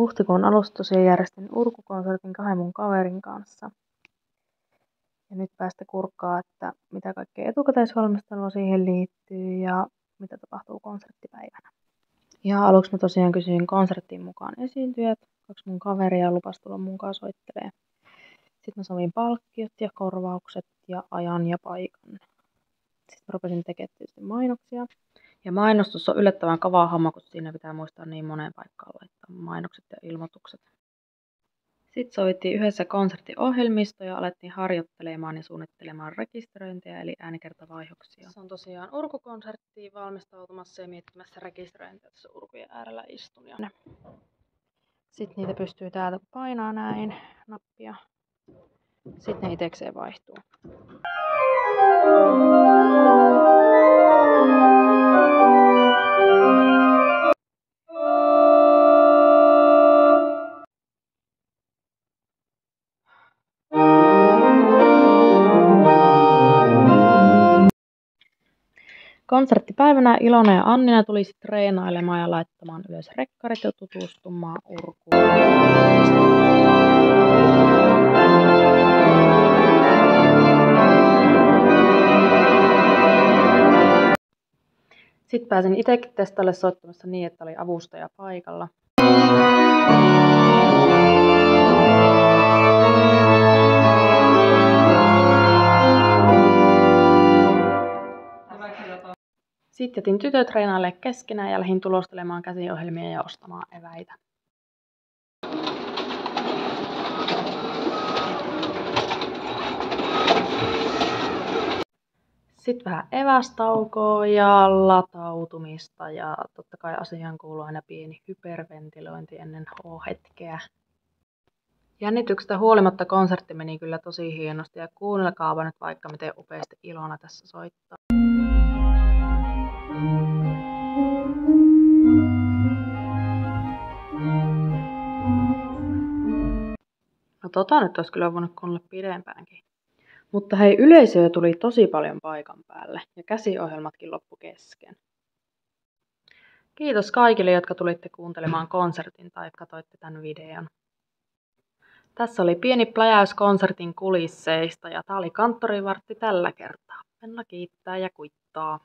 Huhtikuun alussa tosiaan järjestin urkukonsertin 2 mun kaverin kanssa. Ja nyt päästä kurkkaa, että mitä kaikkea etukäteisvalmistelua siihen liittyy ja mitä tapahtuu konserttipäivänä. Ja aluksi mä tosiaan kysyin konserttiin mukaan esiintyjät. 2 mun kaveria lupasi tulla mun kanssa soittelee. Sitten mä sovin palkkiot ja korvaukset ja ajan ja paikan. Sitten mä rupesin tekemään tietysti mainoksia. Ja mainostus on yllättävän kavaa homma, kun siinä pitää muistaa niin moneen paikkaan laittaa mainokset ja ilmoitukset. Sitten sovittiin yhdessä konserttiohjelmisto ja alettiin harjoittelemaan ja suunnittelemaan rekisteröintejä eli äänikertavaihoksia. Se on tosiaan urkukonserttiin valmistautumassa ja miettimässä rekisteröintiä, tässä urkujen äärellä istun. Sitten niitä pystyy täältä painaa näin nappia. Sitten ne itsekseen vaihtuu. Konserttipäivänä Ilona ja Annina tuli sitten treenailemaan ja laittamaan ylös rekkarit ja tutustumaan urkuun. Sitten pääsin itsekin testalle soittamassa niin, että oli avustaja paikalla. Sitten jätin tytöt treenaille keskenään ja lähdin tulostelemaan käsiohjelmia ja ostamaan eväitä. Sitten vähän evästaukoa ja latautumista ja totta kai asiaan kuuluu aina pieni hyperventilointi ennen H-hetkeä. Jännityksestä huolimatta konsertti meni kyllä tosi hienosti ja kuunnelkaapa nyt vaikka miten upeasti Ilona tässä soittaa. No nyt olisi kyllä voinut kuunnella pidempäänkin. Mutta hei, yleisöä tuli tosi paljon paikan päälle ja käsiohjelmatkin loppu kesken. Kiitos kaikille, jotka tulitte kuuntelemaan konsertin tai katsoitte tämän videon. Tässä oli pieni pläjäys konsertin kulisseista ja tää oli Kanttorivartti tällä kertaa. Venla kiittää ja kuittaa.